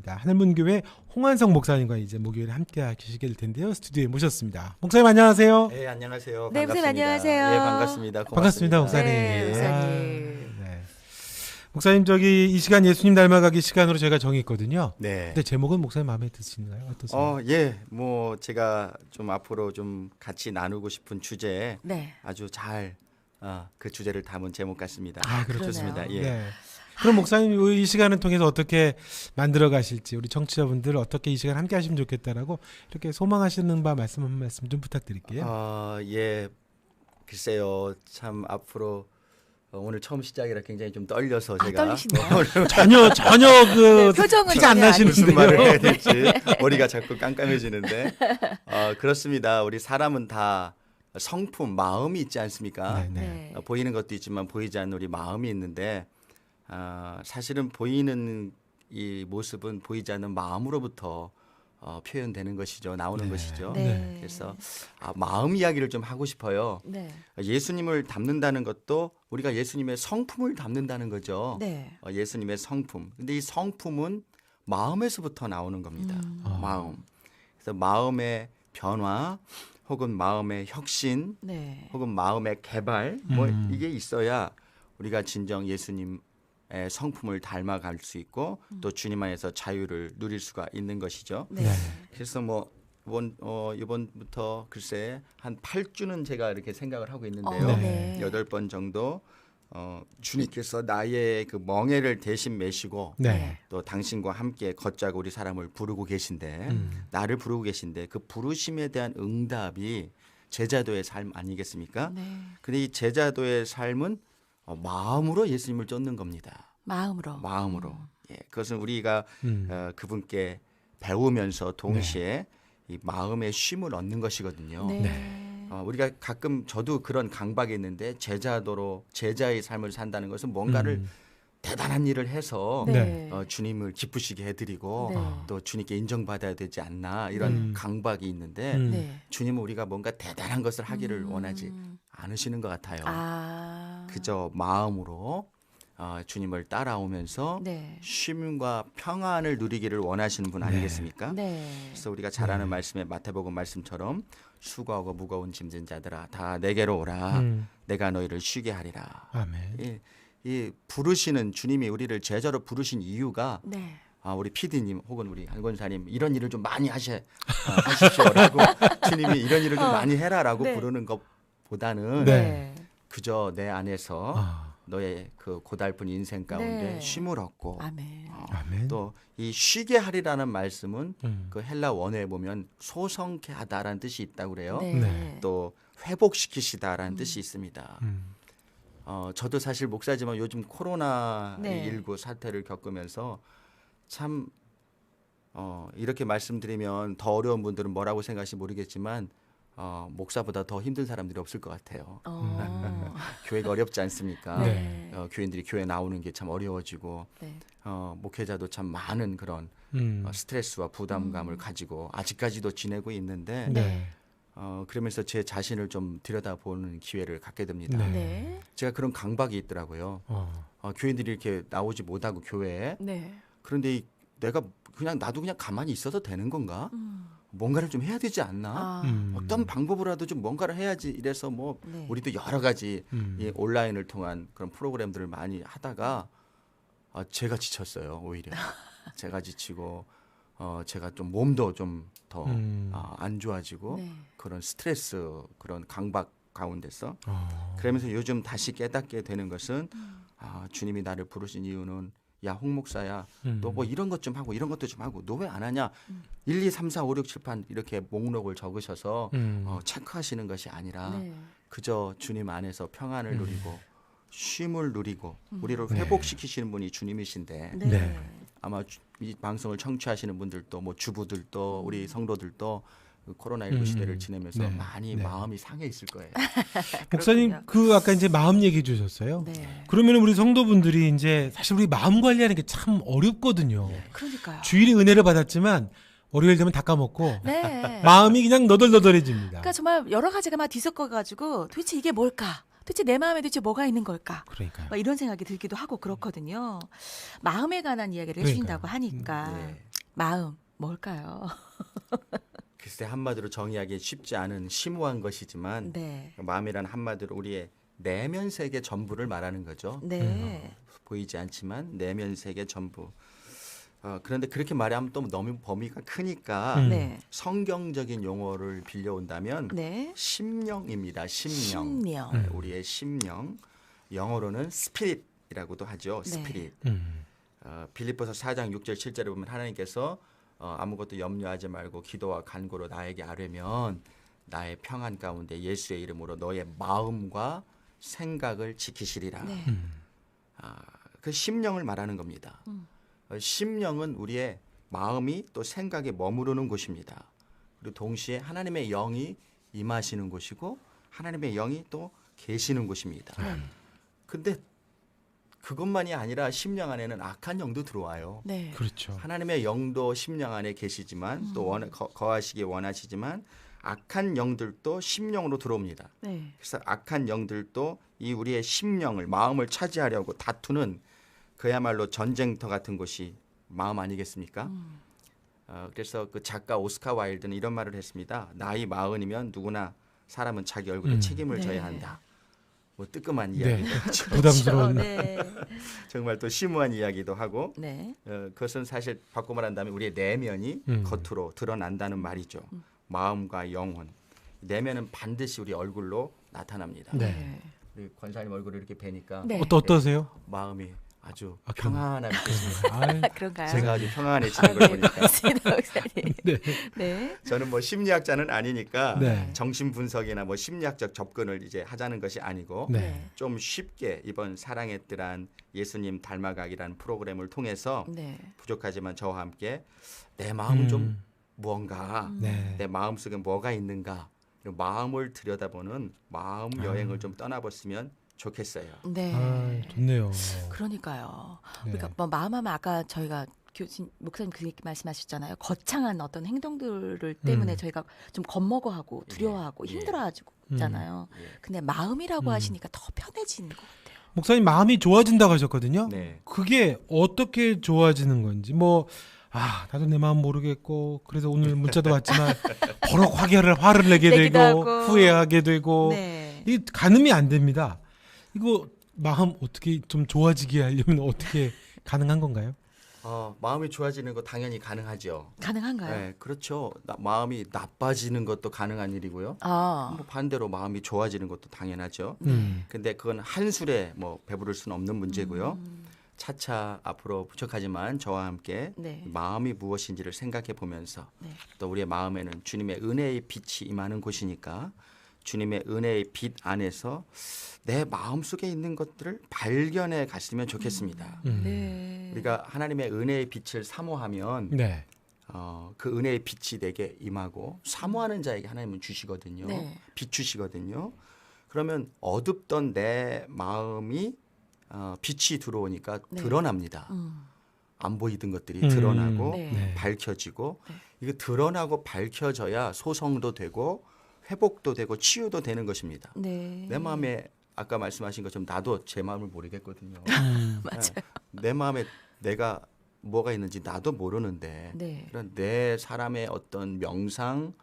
하늘문교회 홍한성 목사님과 이제 목요일에 함께 하시게 될 텐데요. 스튜디오에 모셨습니다. 목사님 안녕하세요. 네, 안녕하세요. 네, 반갑습니다. 목사님 안녕하세요. 네, 반갑습니다. 반갑습니다, 목사님. 네, 목사님. 네. 목사님 저기 이 시간 예수님 닮아가기 시간으로 저희가 정했거든요. 네. 근데 제목은 목사님 마음에 드시나요? 어떠세요? 예, 뭐 제가 좀 앞으로 좀 같이 나누고 싶은 주제에 네. 아주 잘 그 주제를 담은 제목 같습니다. 그렇죠. 좋습니다. 예. 네. 그럼 목사님 이 시간을 통해서 어떻게 만들어 가실지 우리 청취자분들 어떻게 이 시간 함께 하시면 좋겠다라고 이렇게 소망하시는 바 말씀 한 말씀 좀 부탁드릴게요. 예. 글쎄요. 참 앞으로 오늘 처음 시작이라 굉장히 좀 떨려서 제가 떨리시네요. 전혀 그 네, 표정은 티가 안 전혀 무슨 나시는데요. 말을 해야 될지 머리가 자꾸 깜깜해지는데 그렇습니다. 우리 사람은 다 성품, 마음이 있지 않습니까? 네, 네. 네. 보이는 것도 있지만 보이지 않는 우리 마음이 있는데 사실은 보이는 이 모습은 보이지 않는 마음으로부터 표현되는 것이죠. 나오는 네. 것이죠. 네. 그래서 마음 이야기를 좀 하고 싶어요. 네. 예수님을 닮는다는 것도 우리가 예수님의 성품을 닮는다는 거죠. 네. 예수님의 성품. 근데 이 성품은 마음에서부터 나오는 겁니다. 마음. 그래서 마음의 변화 혹은 마음의 혁신 네. 혹은 마음의 개발 이게 있어야 우리가 진정 예수님의 성품을 닮아갈 수 있고 또 주님 안에서 자유를 누릴 수가 있는 것이죠. 네. 네. 그래서 뭐 이번부터 글쎄 한 8주는 제가 이렇게 생각을 하고 있는데요. 네. 8번 정도 주님께서 나의 그 멍에를 대신 메시고 네. 또 당신과 함께 걷자고 우리 사람을 부르고 계신데 나를 부르고 계신데 그 부르심에 대한 응답이 제자도의 삶 아니겠습니까? 네. 근데 이 제자도의 삶은 마음으로 예수님을 쫓는 겁니다. 마음으로. 마음으로. 예, 그것은 우리가 음. 그분께 배우면서 동시에 이 마음의 쉼을 얻는 것이거든요. 네. 우리가 가끔 저도 그런 강박이 있는데 제자도로 제자의 삶을 산다는 것은 뭔가를 대단한 일을 해서 네. 주님을 기쁘시게 해드리고 네. 또 주님께 인정받아야 되지 않나 이런 강박이 있는데 네. 주님은 우리가 뭔가 대단한 것을 하기를 원하지 않으시는 것 같아요. 그저 마음으로 주님을 따라오면서 네. 쉼과 평안을 누리기를 원하시는 분 아니겠습니까? 네. 그래서 우리가 잘 아는 말씀에 마태복음 말씀처럼 수고하고 무거운 짐진 자들아 다 내게로 오라 내가 너희를 쉬게 하리라. 아멘. 이 부르시는 주님이 우리를 제자로 부르신 이유가 네. 우리 PD님 혹은 우리 한 권사님 이런 일을 좀 많이 하십시오라고 주님이 이런 일을 좀 많이 해라라고 네. 부르는 것보다는 네. 그저 내 안에서 너의 그 고달픈 인생 가운데 네. 쉼을 얻고 아멘. 아멘. 또 이 쉬게 하리라는 말씀은 그 헬라 원어에 보면 소성케 하다라는 뜻이 있다고 그래요. 네. 네. 또 회복시키시다라는 뜻이 있습니다. 음. 저도 사실 목사지만 요즘 코로나19 네. 사태를 겪으면서 참 이렇게 말씀드리면 더 어려운 분들은 뭐라고 생각하실지 모르겠지만 목사보다 더 힘든 사람들이 없을 것 같아요. 교회가 어렵지 않습니까? 네. 교인들이 교회 나오는 게 참 어려워지고 네. 목회자도 참 많은 그런 스트레스와 부담감을 가지고 아직까지도 지내고 있는데 네. 그러면서 제 자신을 좀 들여다보는 기회를 갖게 됩니다. 네. 네. 제가 그런 강박이 있더라고요. 교인들이 이렇게 나오지 못하고 교회에 네. 그런데 내가 나도 그냥 가만히 있어도 되는 건가? 뭔가를 좀 해야 되지 않나? 어떤 방법으로라도 좀 뭔가를 해야지 이래서 뭐 네. 우리도 여러 가지 이 온라인을 통한 그런 프로그램들을 많이 하다가 제가 지쳤어요. 오히려 제가 지치고 제가 좀 몸도 좀 더 안 좋아지고 네. 그런 스트레스 그런 강박 가운데서 그러면서 요즘 다시 깨닫게 되는 것은 주님이 나를 부르신 이유는 야 홍 목사야 너 뭐 이런 것 좀 하고 이런 것도 좀 하고 너 왜 안 하냐 1, 2, 3, 4, 5, 6, 7, 8 이렇게 목록을 적으셔서 체크하시는 것이 아니라 네. 그저 주님 안에서 평안을 누리고 쉼을 누리고 우리를 회복시키시는 분이 주님이신데 네. 네. 아마 이 방송을 청취하시는 분들도 뭐 주부들도 우리 성도들도 그 코로나19 시대를 지내면서 네. 많이 네. 마음이 상해 있을 거예요. 목사님 아까 이제 마음 얘기해 주셨어요. 네. 그러면 우리 성도분들이 이제 사실 우리 마음 관리하는 게 참 어렵거든요. 그러니까요. 주일이 은혜를 받았지만 월요일 되면 다 까먹고 네. 마음이 그냥 너덜너덜해집니다. 그러니까 정말 여러 가지가 막 뒤섞여 가지고 도대체 이게 뭘까? 도대체 내 마음에 도대체 뭐가 있는 걸까? 그러니까요. 막 이런 생각이 들기도 하고 그렇거든요. 마음에 관한 이야기를 해주신다고 하니까 네. 마음 뭘까요? 글쎄 한마디로 정의하기 쉽지 않은 심오한 것이지만 네, 마음이란 한마디로 우리의 내면 세계 전부를 말하는 거죠. 네, 보이지 않지만 내면 세계 전부. 그런데 그렇게 말하면 또 너무 범위가 크니까 네, 성경적인 용어를 빌려온다면 네. 심령입니다. 심령. 심령. 네, 우리의 심령. 영어로는 스피릿이라고도 하죠. 네. 스피릿. 음. 빌립보서 4장 6절 7절에 보면 하나님께서 아무것도 염려하지 말고 기도와 간구로 나에게 아뢰면 나의 평안 가운데 예수의 이름으로 너의 마음과 생각을 지키시리라. 네. 그 심령을 말하는 겁니다. 심령은 우리의 마음이 또 생각에 머무르는 곳입니다. 그리고 동시에 하나님의 영이 임하시는 곳이고 하나님의 영이 또 계시는 곳입니다. 근데 그것만이 아니라 심령 안에는 악한 영도 들어와요. 네. 그렇죠. 하나님의 영도 심령 안에 계시지만 또 거하시기 원하시지만 악한 영들도 심령으로 들어옵니다. 네. 그래서 악한 영들도 이 우리의 심령을 마음을 차지하려고 다투는 그야말로 전쟁터 같은 곳이 마음 아니겠습니까? 그래서 그 작가 오스카 와일드는 이런 말을 했습니다. 나이 40이면 누구나 사람은 자기 얼굴에 책임을 네. 져야 한다. 뭐 뜨끔한 네. 이야기도 부담스러운. 네. 정말 또 심오한 이야기도 하고 네. 그것은 사실 바꿔 말한다면 우리의 내면이 겉으로 드러난다는 말이죠. 마음과 영혼. 내면은 반드시 우리 얼굴로 나타납니다. 네. 우리 권사님 얼굴을 이렇게 뵈니까 네. 어떠세요? 마음이 아주 아, 평안하게 느껴집니다. 아유, 그런가요? 제가 아주 평안해지는 걸 보니까 고맙습니다, 목사님. 네. 네. 저는 뭐 심리학자는 아니니까 네. 정신 분석이나 뭐 심리학적 접근을 이제 하자는 것이 아니고 네. 좀 쉽게 이번 사랑의 뜻한 예수님 닮아가기라는 프로그램을 통해서 네. 부족하지만 저와 함께 내 마음은 좀 무언가 네. 내 마음속에 뭐가 있는가 마음을 들여다보는 마음 여행을 좀 떠나봤으면 좋겠어요. 네. 아, 좋네요. 그러니까요. 네. 그러니까 뭐 마음하면 아까 저희가 교수님 목사님 그 얘기 말씀하셨잖아요. 거창한 어떤 행동들을 때문에 저희가 좀 겁먹어하고 두려워하고 예. 힘들어하잖아요. 예. 근데 마음이라고 하시니까 더 편해지는 것 같아요. 목사님 마음이 좋아진다고 하셨거든요. 네. 그게 어떻게 좋아지는 건지 나도 내 마음 모르겠고 그래서 오늘 문자도 왔지만 버럭 화를 내게 내기도 되고 하고. 후회하게 되고 네. 이게 가늠이 안 됩니다. 이거 마음 어떻게 좀 좋아지게 하려면 어떻게 가능한 건가요? 마음이 좋아지는 거 당연히 가능하죠. 가능한가요? 네, 그렇죠. 마음이 나빠지는 것도 가능한 일이고요. 아. 뭐 반대로 마음이 좋아지는 것도 당연하죠. 음. 근데 그건 한 술에 뭐 배부를 수는 없는 문제고요. 차차 앞으로 부족하지만 저와 함께 네. 마음이 무엇인지를 생각해 보면서 네. 또 우리의 마음에는 주님의 은혜의 빛이 임하는 곳이니까 주님의 은혜의 빛 안에서 내 마음속에 있는 것들을 발견해 갔으면 좋겠습니다. 네. 우리가 하나님의 은혜의 빛을 사모하면 네. 그 은혜의 빛이 내게 임하고 사모하는 자에게 하나님은 주시거든요. 네. 비추시거든요. 그러면 어둡던 내 마음이 빛이 들어오니까 네. 드러납니다. 안 보이던 것들이 음. 드러나고 네. 네. 밝혀지고 네. 이거 드러나고 밝혀져야 소성도 되고 회복도 되고 치유도 되는 것입니다. 네. 내 마음에 아까 말씀하신 것처럼 나도 제 마음을 모르겠거든요. 맞아요. 내 마음에 내가 뭐가 있는지 나도 모르는데 네. 그런 내 사람의 어떤 명상,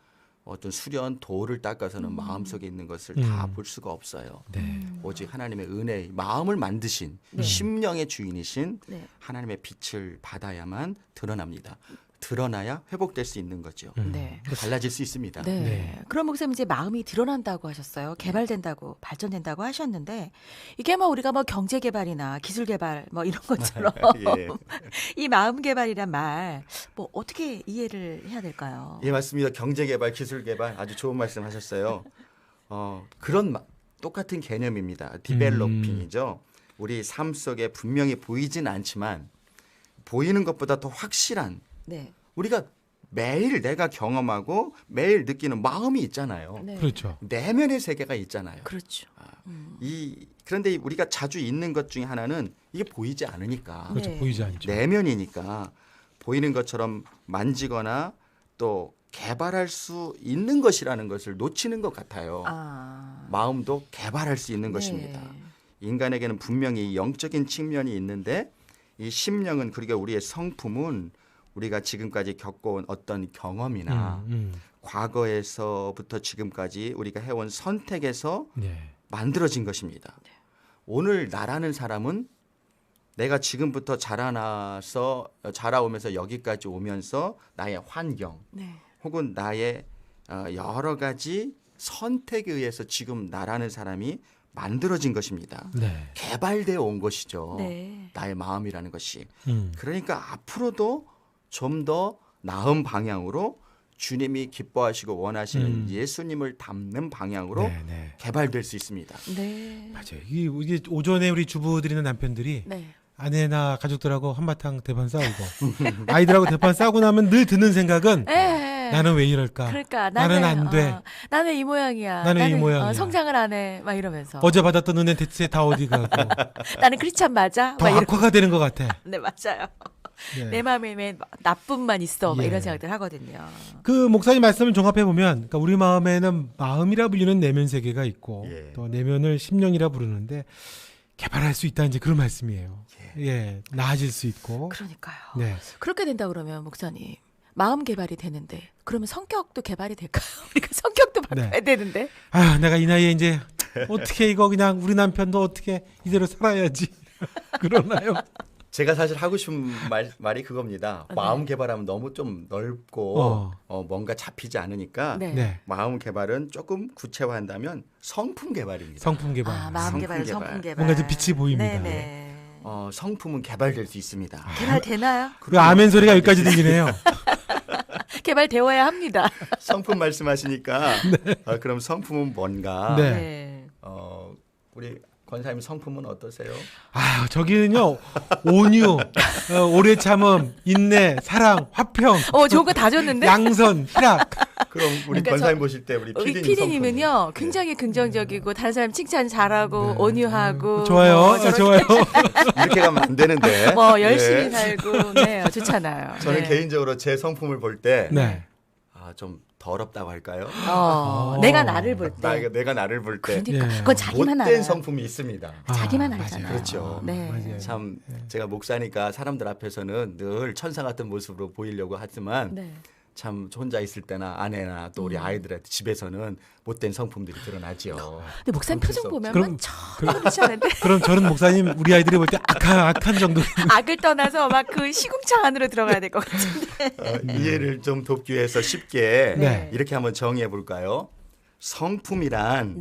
어떤 수련, 도를 닦아서는 마음속에 있는 것을 다 볼 수가 없어요. 네. 오직 하나님의 은혜, 마음을 만드신 네. 심령의 주인이신 네. 하나님의 빛을 받아야만 드러납니다. 드러나야 회복될 수 있는 거죠. 네. 달라질 수 있습니다. 네. 네. 그럼 목사님 이제 마음이 드러난다고 하셨어요. 개발된다고, 발전된다고 하셨는데 이게 뭐 우리가 뭐 경제 개발이나 기술 개발 뭐 이런 것처럼 예. 이 마음 개발이란 말 뭐 어떻게 이해를 해야 될까요? 예, 맞습니다. 경제 개발, 기술 개발 아주 좋은 말씀하셨어요. 그런 똑같은 개념입니다. 디벨로핑이죠. 우리 삶 속에 분명히 보이진 않지만 보이는 것보다 더 확실한 네. 우리가 매일 내가 경험하고 매일 느끼는 마음이 있잖아요. 네. 그렇죠. 내면의 세계가 있잖아요. 그렇죠. 그런데 우리가 자주 있는 것 중에 하나는 이게 보이지 않으니까 그렇죠. 네. 보이지 않죠. 내면이니까 보이는 것처럼 만지거나 또 개발할 수 있는 것이라는 것을 놓치는 것 같아요. 마음도 개발할 수 있는 것입니다. 인간에게는 분명히 영적인 측면이 있는데 이 심령은 그러니까 우리의 성품은 우리가 지금까지 겪어온 어떤 경험이나 과거에서부터 지금까지 우리가 해온 선택에서 만들어진 것입니다. 오늘 나라는 사람은 내가 지금부터 자라오면서 여기까지 오면서 나의 환경 혹은 나의 여러 가지 선택에 의해서 지금 나라는 사람이 만들어진 것입니다. 개발되어 온 것이죠. 나의 마음이라는 것이. 그러니까 앞으로도 좀 더 나은 방향으로 주님이 기뻐하시고 원하시는 예수님을 닮는 방향으로 개발될 수 있습니다. 맞아요. 이게 오전에 우리 주부들이나 남편들이 아내나 가족들하고 한바탕 대판 싸우고 아이들하고 대판 싸우고 나면 늘 드는 생각은 나는 왜 이럴까? 그러니까 나는 안 돼. 나는 이 모양이야. 나는 이 모양이야. 성장을 안 해. 막 이러면서. 어제 받았던 은혜 대체 다 어디 가고. 나는 크리스찬 맞아? 더 악화가 되는 것 같아. 네, 맞아요. 네. 내 마음에 왜 나쁨만 있어. 막 이런 생각들 하거든요. 그 목사님 말씀을 종합해 보면, 그러니까 우리 마음에는 마음이라 불리는 내면 세계가 있고, 또 내면을 심령이라 부르는데 개발할 수 있다는 이제 그런 말씀이에요. 나아질 수 있고. 그러니까요. 네. 그렇게 된다 그러면 목사님 마음 개발이 되는데 그러면 성격도 개발이 될까요? 우리가 성격도 바꿔야 되는데. 아, 내가 이 나이에 이제 어떻게 이거 그냥 우리 남편도 어떻게 이대로 살아야지 그러나요? 제가 사실 하고 싶은 말이 그겁니다. 마음 개발하면 너무 좀 넓고 뭔가 잡히지 않으니까 마음 개발은 조금 구체화한다면 성품 개발입니다. 성품 개발. 마음 개발, 성품 개발. 뭔가 좀 빛이 보입니다. 성품은 개발될 수 있습니다. 개발되나요? 그 아멘 소리가 여기까지 들리네요. 개발되어야 합니다. 성품 말씀하시니까 그럼 성품은 뭔가? 우리 권사님 성품은 어떠세요? 아, 저기는요 온유, 오래 참음, 인내, 사랑, 화평. 좋은 거 다 줬는데. 양선, 희락. 그럼 우리 그러니까 권사님 보실 때 우리 PD님은요 굉장히 긍정적이고 다른 사람 칭찬 잘하고 온유하고. 좋아요, 좋아요. 이렇게 가면 안 되는데. 열심히 살고 좋잖아요. 저는 개인적으로 제 성품을 볼 때 좀 더럽다고 할까요? 내가 나를 볼 때. 내가 나를 볼 때. 그러니까 그건 자기만 알아요. 못된 성품이 있습니다. 자기만 알잖아요. 그렇죠. 맞아요. 참 제가 목사니까 사람들 앞에서는 늘 천사 같은 모습으로 보이려고 하지만 참 혼자 있을 때나 아내나 또 우리 아이들한테 집에서는 못된 성품들이 드러나죠. 근데 목사님 표정 보면 전혀 그렇지 않은데. 그럼 저는 목사님 우리 아이들이 볼 때 악한 정도. 악을 떠나서 막 그 시궁창 안으로 들어가야 될 것 같은데. 이해를 좀 돕기 위해서 쉽게 이렇게 한번 정의해 볼까요? 성품이란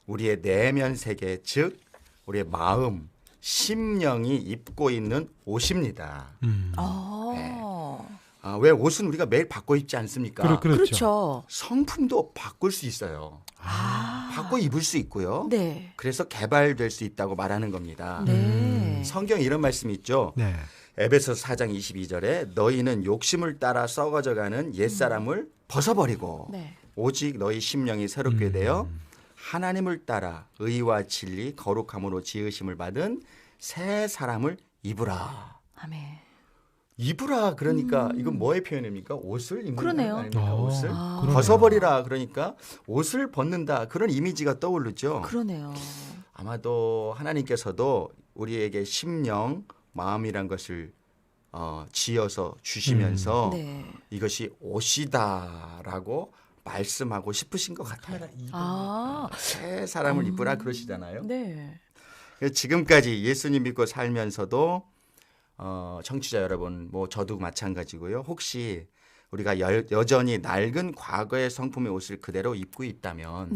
우리의 내면 세계, 즉 우리의 마음, 심령이 입고 있는 옷입니다. 왜 옷은 우리가 매일 바꿔 입지 않습니까? 그렇죠. 성품도 바꿀 수 있어요. 바꿔 입을 수 있고요. 그래서 개발될 수 있다고 말하는 겁니다. 성경에 이런 말씀이 있죠. 에베소서 4장 22절에 너희는 욕심을 따라 썩어져가는 옛사람을 벗어버리고 오직 너희 심령이 새롭게 되어 하나님을 따라 의와 진리 거룩함으로 지으심을 받은 새 사람을 입으라. 아멘. 입으라 그러니까 이건 뭐의 표현입니까? 옷을 입는 그러네요. 거 아닙니까? 옷을 벗어버리라 그러니까 옷을 벗는다 그런 이미지가 떠오르죠. 그러네요. 아마도 하나님께서도 우리에게 심령, 마음이란 것을 지어서 주시면서 이것이 옷이다라고 말씀하고 싶으신 것 같아요. 새 사람을 입으라 그러시잖아요. 지금까지 예수님 믿고 살면서도 청취자 여러분, 뭐 저도 마찬가지고요. 혹시 우리가 여전히 낡은 과거의 성품의 옷을 그대로 입고 있다면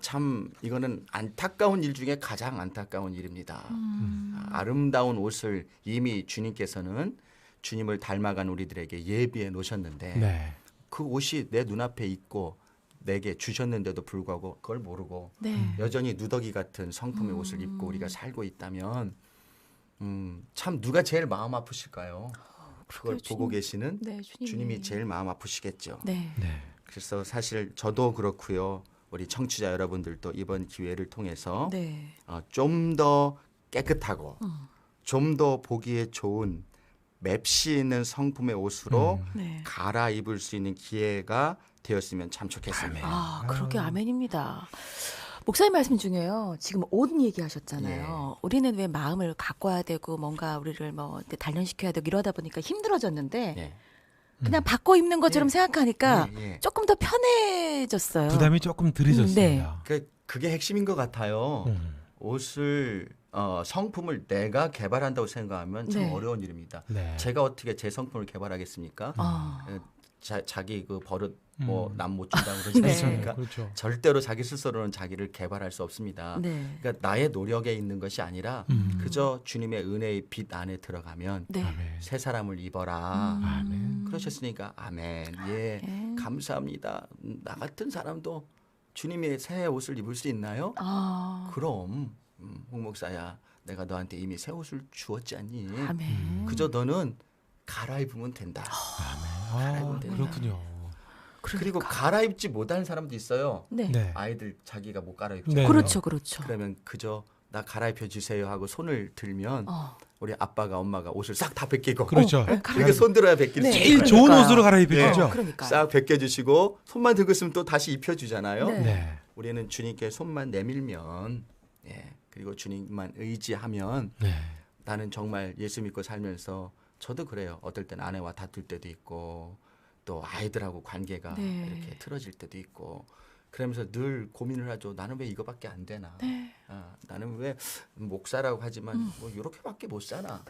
참 이거는 안타까운 일 중에 가장 안타까운 일입니다. 아름다운 옷을 이미 주님께서는 주님을 닮아간 우리들에게 예비해 놓으셨는데 그 옷이 내 눈앞에 있고 내게 주셨는데도 불구하고 그걸 모르고 여전히 누더기 같은 성품의 옷을 입고 우리가 살고 있다면 참 누가 제일 마음 아프실까요? 그걸 보고 계시는 주님이 제일 마음 아프시겠죠. 그래서 사실 저도 그렇고요. 우리 청취자 여러분들도 이번 기회를 통해서 좀 더 깨끗하고 좀 더 보기에 좋은 맵시 있는 성품의 옷으로 네. 갈아입을 수 있는 기회가 되었으면 참 좋겠습니다. 아, 그러게 아멘입니다. 목사님 말씀 중에요. 지금 옷 얘기하셨잖아요. 우리는 왜 마음을 가꿔야 되고 뭔가 우리를 뭐 단련시켜야 되고 이러다 보니까 힘들어졌는데 예. 그냥 바꿔 입는 것처럼 예. 생각하니까 예. 조금 더 편해졌어요. 부담이 조금 덜해졌습니다. 그게 핵심인 것 같아요. 옷을 성품을 내가 개발한다고 생각하면 참 네. 어려운 일입니다. 네. 제가 어떻게 제 성품을 개발하겠습니까? 자기 그 버릇 뭐 남 못 준다고 그러지 네. 않습니까? 그렇죠. 절대로 자기 스스로는 자기를 개발할 수 없습니다. 네. 그러니까 나의 노력에 있는 것이 아니라 그저 주님의 은혜의 빛 안에 들어가면 네. 아멘. 새 사람을 입어라. 아멘. 그러셨으니까 아멘. 예, 아멘. 감사합니다. 나 같은 사람도 주님의 새 옷을 입을 수 있나요? 아, 그럼 홍 목사야, 내가 너한테 이미 새 옷을 주었지 않니? 아멘. 그저 너는 갈아입으면 된다. 아, 그렇군요. 그리고 갈아입지 못하는 사람도 있어요. 네. 네. 아이들 자기가 못 갈아입잖아요. 네. 그렇죠, 그렇죠. 그러면 그저 나 갈아입혀 주세요 하고 손을 들면 어. 우리 아빠가 엄마가 옷을 싹 다 벗기고 그렇죠. 이렇게 손 들어야 벗길 네. 수 제일 있어요. 좋은 그러니까요. 옷으로 갈아입히죠. 예. 그러니까. 싹 벗겨주시고 손만 들고 있으면 또 다시 입혀주잖아요. 네. 네. 우리는 주님께 손만 내밀면 그리고 주님만 의지하면 네. 나는 정말 예수 믿고 살면서 저도 그래요. 어떨 땐 아내와 다툴 때도 있고 또 아이들하고 관계가 네. 이렇게 틀어질 때도 있고 그러면서 늘 고민을 하죠. 나는 왜 이거밖에 안 되나? 네. 나는 왜 목사라고 하지만 뭐 이렇게밖에 못 사나?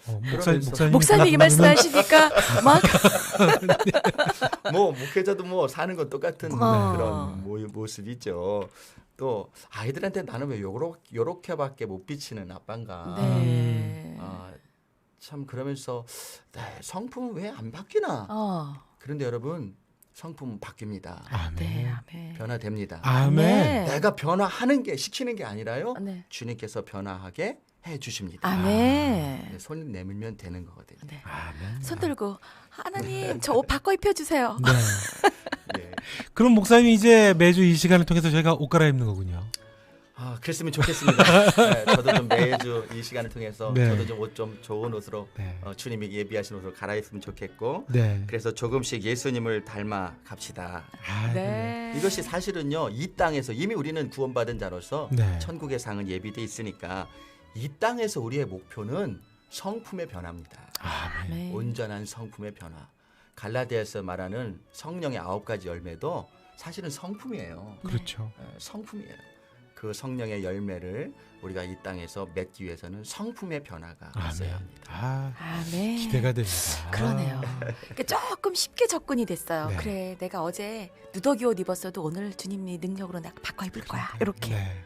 목사님 목사님이 이 말씀하시니까 막 뭐 목회자도 뭐 사는 건 똑같은 어. 그런 모습이죠. 또 아이들한테 나는 왜 요렇게밖에 못 비치는 아빠인가? 네. 참 그러면서 성품은 왜 안 바뀌나? 그런데 여러분 성품은 바뀝니다. 네, 아멘. 변화됩니다. 아멘. 네. 내가 변화하는 게 시키는 게 아니라요. 네. 주님께서 변화하게 해 주십니다. 아멘. 손 내밀면 되는 거거든요. 네. 아멘. 손 들고 하나님 저 옷 바꿔 입혀 주세요. 네. 예. 그럼 목사님이 이제 매주 이 시간을 통해서 저희가 옷 갈아입는 거군요. 그랬으면 좋겠습니다. 네, 저도 좀 매주 이 시간을 통해서 네. 저도 좀 옷 좀 좋은 옷으로 네. 주님이 예비하신 옷으로 갈아입으면 좋겠고 네. 그래서 조금씩 예수님을 닮아 갑시다. 네. 이것이 사실은요 이 땅에서 이미 우리는 구원받은 자로서 네. 천국의 상은 예비돼 있으니까 이 땅에서 우리의 목표는 성품의 변화입니다. 아멘. 온전한 성품의 변화. 갈라디아에서 말하는 성령의 9가지 열매도 사실은 성품이에요. 그렇죠. 성품이에요. 그 성령의 열매를 우리가 이 땅에서 맺기 위해서는 성품의 변화가 있어야 합니다. 아멘. 기대가 됩니다. 그러네요. 그러니까 조금 쉽게 접근이 됐어요. 네. 그래, 내가 어제 누더기 옷 입었어도 오늘 주님이 능력으로 내가 바꿔 입을 거야. 이렇게. 네.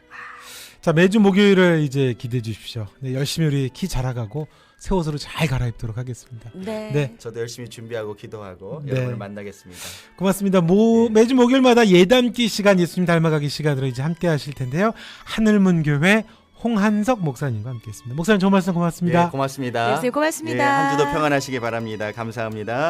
자, 매주 목요일을 이제 기대해 주십시오. 네, 열심히 우리 키 자라가고 새 옷으로 잘 갈아입도록 하겠습니다. 네. 네. 저도 열심히 준비하고 기도하고 네. 여러분을 만나겠습니다. 고맙습니다. 매주 목요일마다 예담기 시간, 예수님 닮아가기 시간으로 이제 함께 하실 텐데요. 하늘문교회 홍한석 목사님과 함께했습니다. 목사님 좋은 말씀 고맙습니다. 예, 고맙습니다. 네, 고맙습니다. 예, 한 주도 평안하시기 바랍니다. 감사합니다.